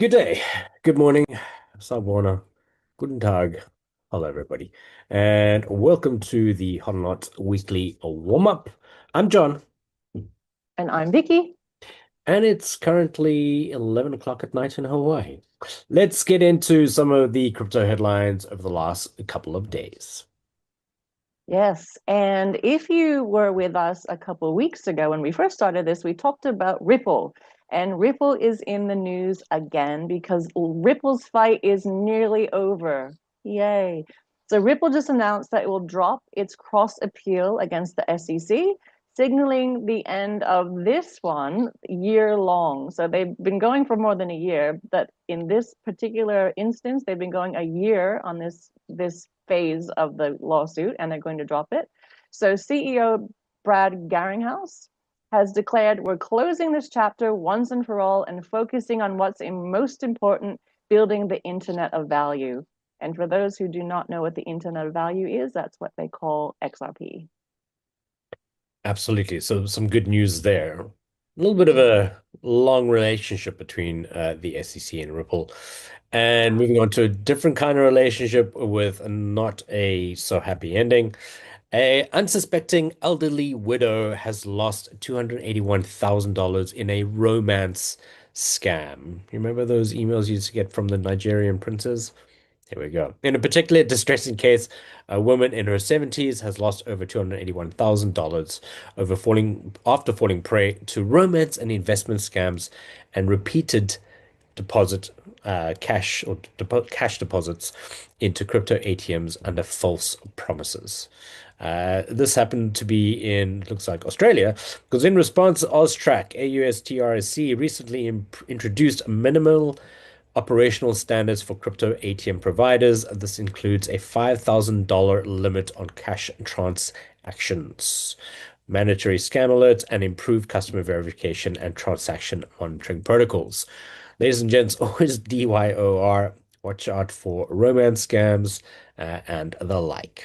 Good day, good morning, Sabona, guten Tag. Hello, everybody, and welcome to the HODLNOTS weekly warm-up. I'm John, And I'm Vicky. and it's currently 11 o'clock at night in Hawaii. Let's get into some of the crypto headlines over the last couple of days. Yes. And if you were with us a couple of weeks ago when we first started this, we talked about Ripple. And Ripple is in the news again because Ripple's fight is nearly over. Yay. So Ripple just announced that it will drop its cross appeal against the SEC, signaling the end of this one year long. So they've been going for more than a year, but in this particular instance, they've been going a year on this phase of the lawsuit, and they're going to drop it. So CEO Brad Garlinghouse has declared we're closing this chapter once and for all and focusing on what's most important, building the internet of value. And for those who do not know what the internet of value is, that's what they call XRP. Absolutely. So some good news there. A little bit of a long relationship between the SEC and Ripple. And moving on to a different kind of relationship with not a so happy ending. A unsuspecting elderly widow has lost $281,000 in a romance scam. You remember those emails you used to get from the Nigerian princes? Here we go. In a particularly distressing case, a woman in her 70s has lost over $281,000 after falling prey to romance and investment scams and repeated deposit cash deposits into crypto ATMs under false promises. This happened to be in, looks like Australia, because in response, AUSTRAC, AUSTRC, recently introduced minimal operational standards for crypto ATM providers. This includes a $5,000 limit on cash transactions, mandatory scam alerts, and improved customer verification and transaction monitoring protocols. Ladies and gents, always DYOR. Watch out for romance scams and the like.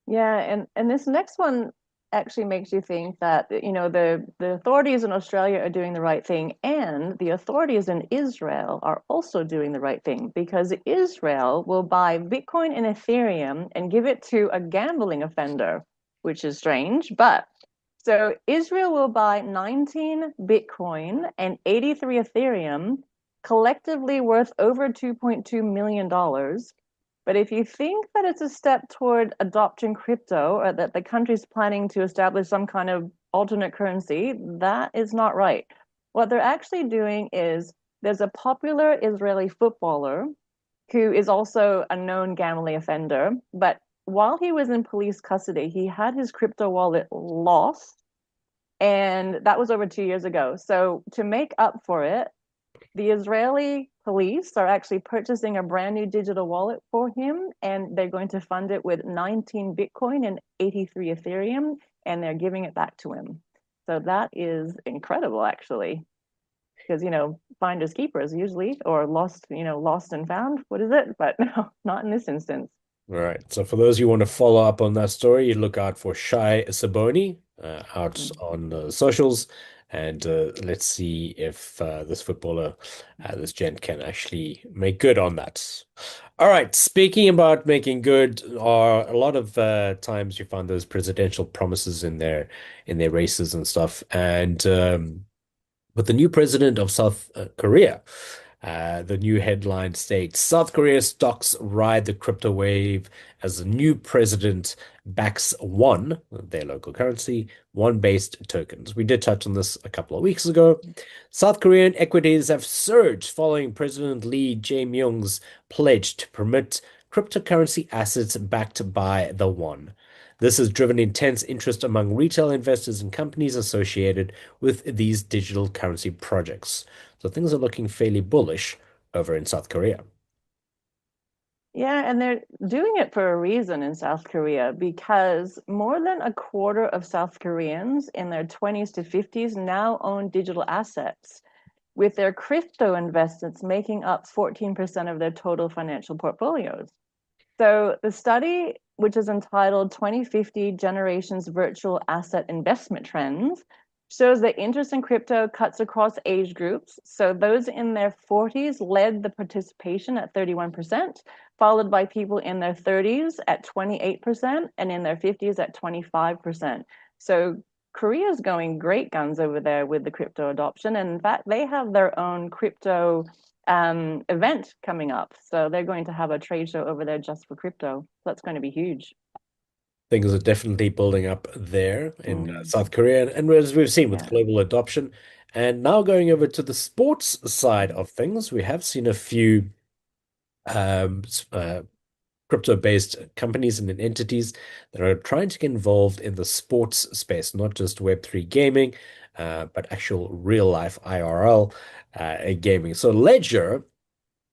Yeah, and this next one actually makes you think that the authorities in Australia are doing the right thing, and the authorities in Israel are also doing the right thing because Israel will buy Bitcoin and Ethereum and give it to a gambling offender, which is strange. But so Israel will buy 19 Bitcoin and 83 Ethereum, collectively worth over $2.2 million. But if you think that it's a step toward adopting crypto or that the country's planning to establish some kind of alternate currency, that is not right. What they're actually doing is there's a popular Israeli footballer who is also a known gambling offender, but while he was in police custody, he had his crypto wallet lost, and that was over 2 years ago. So to make up for it, the Israeli police are actually purchasing a brand new digital wallet for him, and they're going to fund it with 19 Bitcoin and 83 Ethereum, and they're giving it back to him. So that is incredible, actually, because finders keepers usually, or lost and found. What is it? But no, not in this instance. All right. So for those who want to follow up on that story, you look out for Shy Saboni out on the socials, and let's see if this footballer, this gent, can actually make good on that. All right. Speaking about making good, are a lot of times you find those presidential promises in their races and stuff, and with the new president of South Korea. The new headline states South Korea stocks ride the crypto wave as the new president backs one, their local currency, one-based tokens. We did touch on this a couple of weeks ago. South Korean equities have surged following President Lee Jae-myung's pledge to permit cryptocurrency assets backed by the won. This has driven intense interest among retail investors and companies associated with these digital currency projects. So things are looking fairly bullish over in South Korea. Yeah, and they're doing it for a reason in South Korea because more than a quarter of South Koreans in their 20s to 50s now own digital assets, with their crypto investments making up 14% of their total financial portfolios. So the study, which is entitled 2050 Generations Virtual Asset Investment Trends, shows that interest in crypto cuts across age groups. So those in their 40s led the participation at 31%, followed by people in their 30s at 28% and in their 50s at 25%. So Korea's going great guns over there with the crypto adoption. And in fact, they have their own crypto event coming up. So they're going to have a trade show over there just for crypto. That's going to be huge. Things are definitely building up there in Mm, South Korea, and as we've seen with yeah. global adoption. And now going over to the sports side of things, we have seen a few um, s- uh, crypto-based companies and entities that are trying to get involved in the sports space, not just Web3 gaming, but actual real life IRL gaming. So Ledger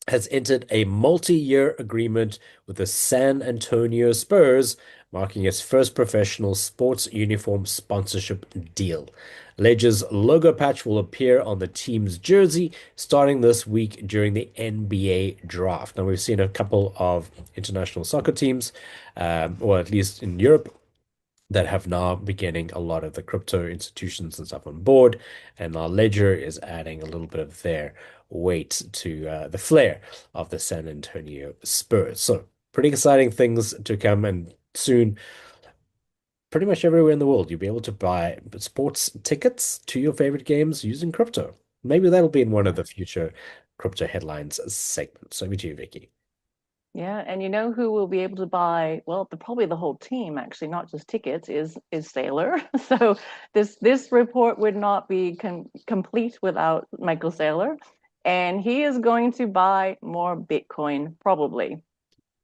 has entered a multi-year agreement with the San Antonio Spurs, marking its first professional sports uniform sponsorship deal. Ledger's logo patch will appear on the team's jersey starting this week during the NBA draft. Now, we've seen a couple of international soccer teams, or at least in Europe, that have now beginning a lot of the crypto institutions and stuff on board, and now Ledger is adding a little bit of their weight to the flair of the San Antonio Spurs. So pretty exciting things to come, and soon, pretty much everywhere in the world, you'll be able to buy sports tickets to your favorite games using crypto. Maybe that'll be in one of Yeah. the future crypto headlines segments. Over to you, Vicky. Yeah, and you know who will be able to buy, well, probably the whole team actually, not just tickets, is Saylor. So this report would not be complete without Michael Saylor. And he is going to buy more Bitcoin, probably.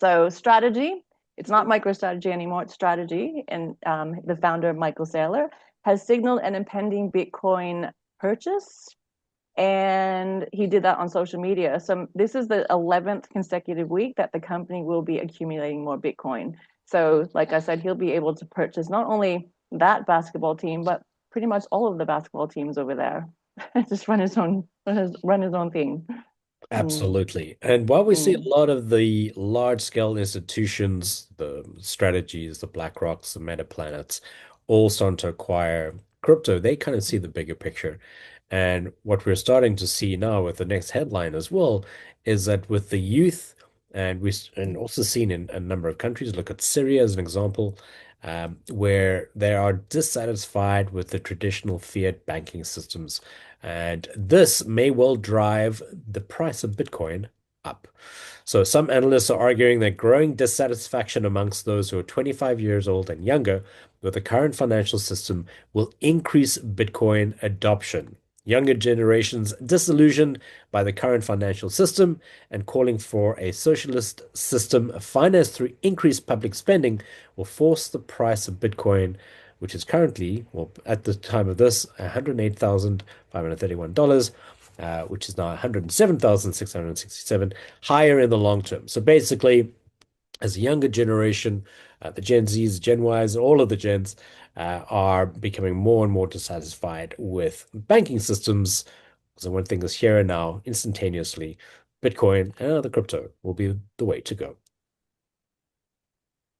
So strategy, it's not MicroStrategy anymore, it's strategy. And the founder, Michael Saylor, has signaled an impending Bitcoin purchase, and he did that on social media. So this is the 11th consecutive week that the company will be accumulating more Bitcoin. So, like I said, he'll be able to purchase not only that basketball team, but pretty much all of the basketball teams over there. Just run his own thing. Mm, Absolutely. And while we see a mm, lot of the large scale institutions, the strategies, the BlackRocks, the Meta Planets, all starting to acquire crypto, they kind of see the bigger picture. And what we're starting to see now with the next headline as well is that with the youth, and also seen in a number of countries, look at Syria as an example, where they are dissatisfied with the traditional fiat banking systems, and this may well drive the price of Bitcoin up. So some analysts are arguing that growing dissatisfaction amongst those who are 25 years old and younger with the current financial system will increase Bitcoin adoption. Younger generations disillusioned by the current financial system and calling for a socialist system financed through increased public spending will force the price of Bitcoin, which is currently, well, at the time of this, $108,531, which is now 107,667, higher in the long term. So basically, as a younger generation, the Gen Zs, Gen Ys, all of the gens are becoming more and more dissatisfied with banking systems. So one thing is here and now, instantaneously, Bitcoin and other crypto will be the way to go.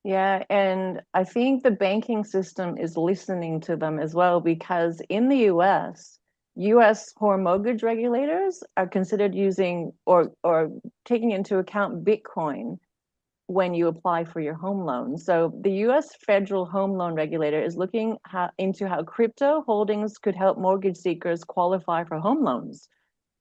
yeah, and I think the banking system is listening to them as well, because in the US home mortgage regulators are considered using or taking into account Bitcoin when you apply for your home loan. So the US federal home loan regulator is looking into how crypto holdings could help mortgage seekers qualify for home loans.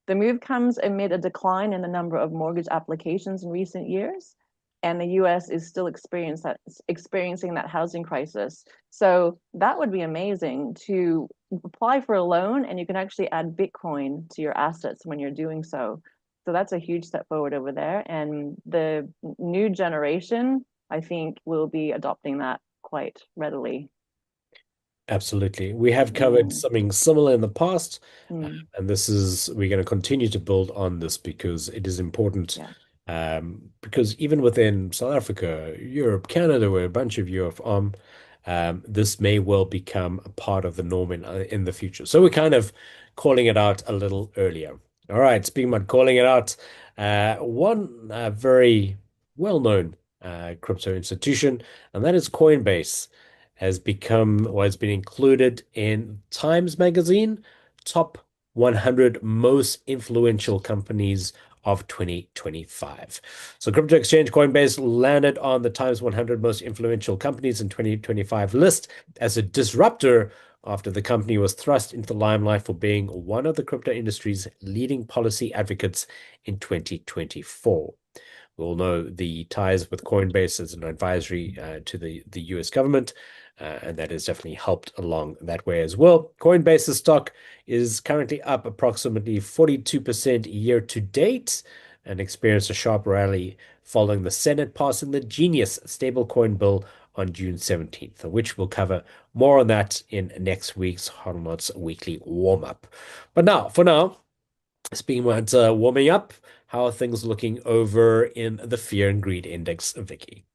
The move comes amid a decline in the number of mortgage applications in recent years, and the US is still experiencing that housing crisis. So that would be amazing to apply for a loan, and you can actually add Bitcoin to your assets when you're doing so. So that's a huge step forward over there. And the new generation, I think, will be adopting that quite readily. Absolutely. We have covered Mm, something similar in the past, mm, and we're going to continue to build on this because it is important. yeah. Because even within South Africa, Europe, Canada, where a bunch of you are from, this may well become a part of the norm in the future. So we're kind of calling it out a little earlier. All right, speaking about calling it out, one very well-known crypto institution, and that is Coinbase. has become or has been included in Times Magazine top 100 most influential companies of 2025. So crypto exchange Coinbase landed on the Times 100 most influential companies in 2025 list as a disruptor after the company was thrust into the limelight for being one of the crypto industry's leading policy advocates in 2024. We all know the ties with Coinbase as an advisory to the US government, and that has definitely helped along that way as well. Coinbase's stock is currently up approximately 42% year to date and experienced a sharp rally following the Senate passing the Genius stablecoin bill on June 17th, which we'll cover more on that in next week's HODLNOTS weekly warm-up. But now, for now, speaking about warming up, how are things looking over in the Fear and Greed Index, Vicky?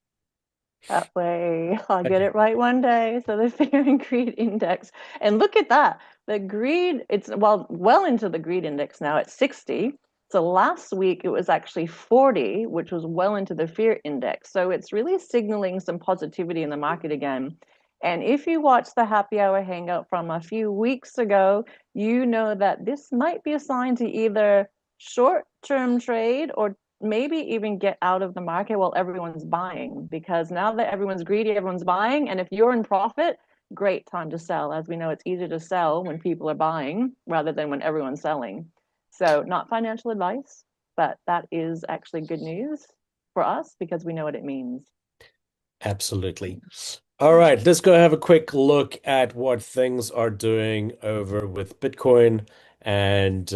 That way, I'll get it right one day. So the Fear and Greed Index, and look at that. The greed, it's well into the greed index now at 60. So last week it was actually 40, which was well into the fear index. So it's really signaling some positivity in the market again. And if you watch the happy hour hangout from a few weeks ago, you know that this might be a sign to either short-term trade or maybe even get out of the market while everyone's buying, because now that everyone's greedy, everyone's buying. And if you're in profit, great time to sell. As we know, it's easier to sell when people are buying rather than when everyone's selling. So, not financial advice, but that is actually good news for us because we know what it means. Absolutely. All right, let's go have a quick look at what things are doing over with Bitcoin and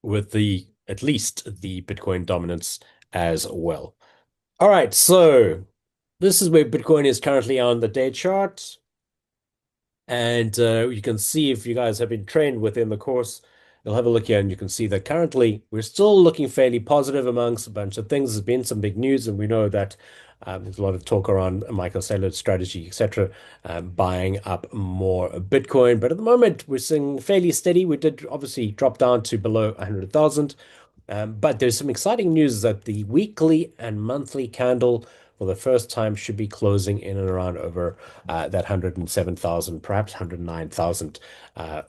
with the at least the Bitcoin dominance as well. All right, so this is where Bitcoin is currently on the day chart. And you can see if you guys have been trained within the course, you'll have a look here and you can see that currently we're still looking fairly positive amongst a bunch of things. There's been some big news, and we know that there's a lot of talk around Michael Saylor's strategy, etc., buying up more Bitcoin. But at the moment, we're seeing fairly steady. We did obviously drop down to below 100,000. But there's some exciting news that the weekly and monthly candle for the first time should be closing in and around over that 107,000, perhaps 109,000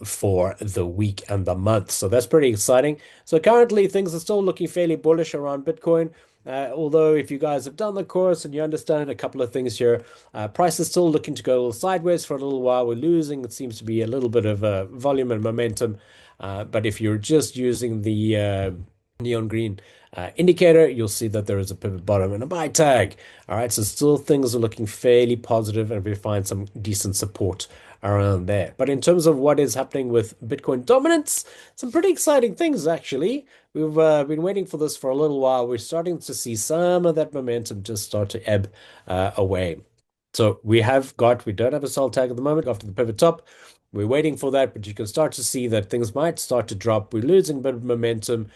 for the week and the month. So that's pretty exciting. So currently things are still looking fairly bullish around Bitcoin. Although if you guys have done the course and you understand a couple of things here, price is still looking to go sideways for a little while. We're losing. It seems to be a little bit of volume and momentum. But if you're just using the neon green indicator, you'll see that there is a pivot bottom and a buy tag. All right, so still things are looking fairly positive, and we find some decent support around there. But in terms of what is happening with Bitcoin dominance, some pretty exciting things actually. We've been waiting for this for a little while. We're starting to see some of that momentum just start to ebb away. So we don't have a sell tag at the moment after the pivot top. We're waiting for that, but you can start to see that things might start to drop. We're losing a bit of momentum.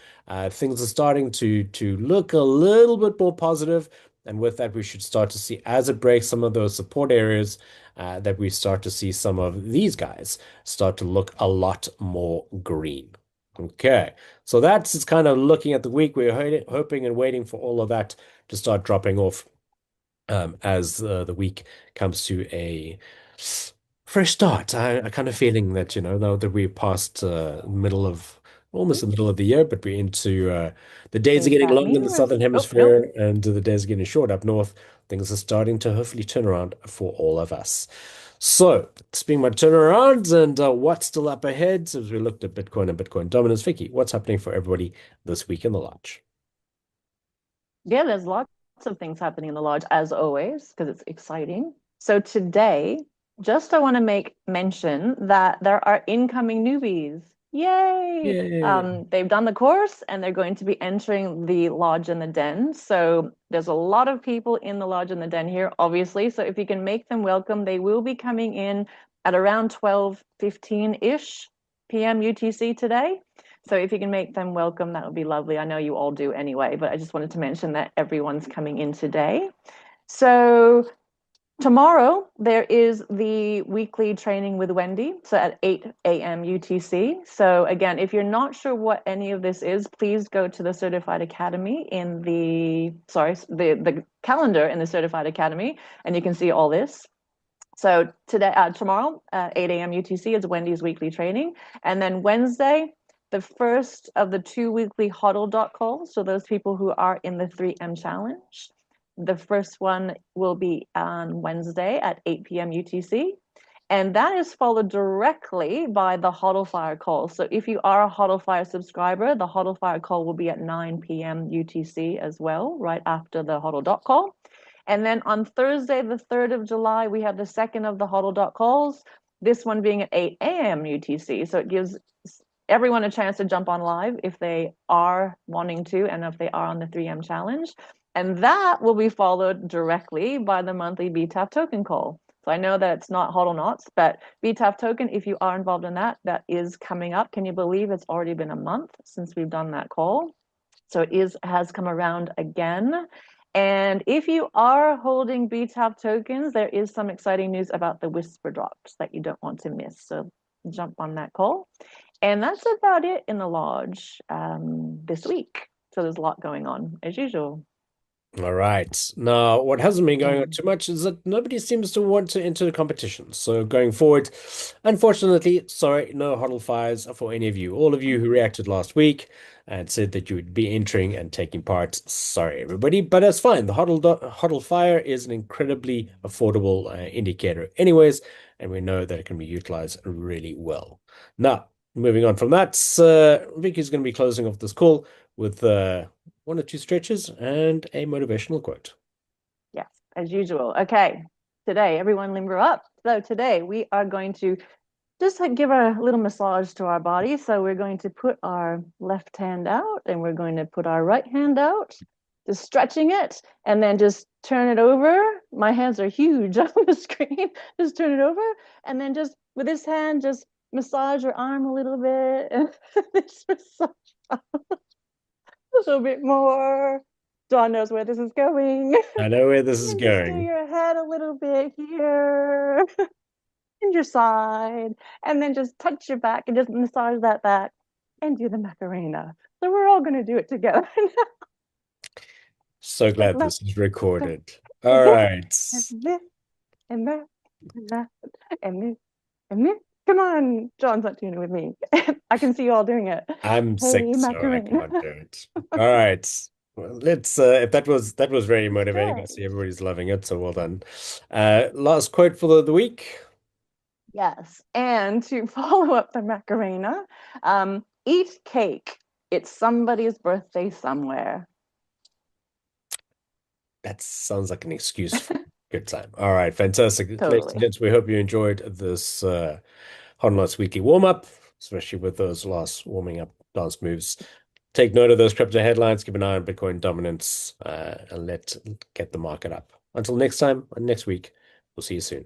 Things are starting to look a little bit more positive, and with that, we should start to see as it breaks some of those support areas, that we start to see some of these guys start to look a lot more green. Okay, so that's just kind of looking at the week. We're hoping and waiting for all of that to start dropping off as the week comes to a fresh start. I kind of feeling that, now that we're past middle of almost the middle of the year, but we're into the days are Is getting that long me in the or is, southern oh, no. hemisphere and the days are getting short up north. Things are starting to hopefully turn around for all of us. So, speaking about turnarounds and what's still up ahead, as we looked at Bitcoin and Bitcoin dominance, Vicky, what's happening for everybody this week in the lodge? Yeah, there's lots of things happening in the lodge as always because it's exciting. So today, just I want to make mention that there are incoming newbies. Yay! Yay! They've done the course and they're going to be entering the lodge and the den. So there's a lot of people in the lodge and the den here, obviously. So if you can make them welcome, they will be coming in at around 12:15-ish p.m. UTC today. So if you can make them welcome, that would be lovely. I know you all do anyway, but I just wanted to mention that everyone's coming in today. So Tomorrow, there is the weekly training with Wendy, so at 8 a.m. UTC. So, again, if you're not sure what any of this is, please go to the Certified Academy in the calendar in the Certified Academy, and you can see all this. So, tomorrow, 8 a.m. UTC is Wendy's weekly training. And then Wednesday, the first of the 2 weekly HODL calls. So, those people who are in the 3M challenge. The first one will be on Wednesday at 8 p.m. UTC. And that is followed directly by the HODL Fire call. So if you are a HODL Fire subscriber, the HODL Fire call will be at 9 p.m. UTC as well, right after the HODL call. And then on Thursday, the 3rd of July, we have the second of the HODL calls, this one being at 8 a.m. UTC. So it gives everyone a chance to jump on live if they are wanting to, and if they are on the 3M challenge. And that will be followed directly by the monthly BTAF token call. So I know that it's not HODLNOTS, but BTAF token, if you are involved in that, that is coming up. Can you believe it's already been a month since we've done that call? So it has come around again. And if you are holding BTAF tokens, there is some exciting news about the whisper drops that you don't want to miss. So jump on that call. And that's about it in the lodge this week. So there's a lot going on as usual. All right. Now, what hasn't been going on Mm. too much is that nobody seems to want to enter the competition. So going forward, unfortunately, sorry, no HODL fires for any of you. All of you who reacted last week and said that you would be entering and taking part. Sorry, everybody, but that's fine. The HODL fire is an incredibly affordable indicator anyways, and we know that it can be utilized really well. Now, moving on from that, Vicky's going to be closing off this call with one or two stretches and a motivational quote. Yes, as usual. Okay, today, everyone limber up. So today we are going to just give a little massage to our body. So we're going to put our left hand out and we're going to put our right hand out, just stretching it, and then just turn it over. My hands are huge on the screen. Just turn it over, and then just with this hand, just massage your arm a little bit, and this massage a little bit more. Dawn knows where this is going. I know where this And is then just do going. your head a little bit here and your side, and then just touch your back and just massage that back and do the Macarena. So we're all going to do it together. So Like glad left, this is recorded. and All this, right. and this, and that, and that, and this, and this. Come on, John's not doing it with me. I can see you all doing it. I'm sick, Hey, so I Macarena. can't do it. All right. Well, let's if that was very motivating. I Okay. see everybody's loving it, so well done. Last quote for the week. Yes. And to follow up the Macarena, eat cake. It's somebody's birthday somewhere. That sounds like an excuse for a good time. All right, fantastic. Ladies and Totally. gents, we hope you enjoyed this Hot Lights Weekly warm-up, especially with those last warming up dance moves. Take note of those crypto headlines, keep an eye on Bitcoin dominance, and get the market up. Until next time, next week, we'll see you soon.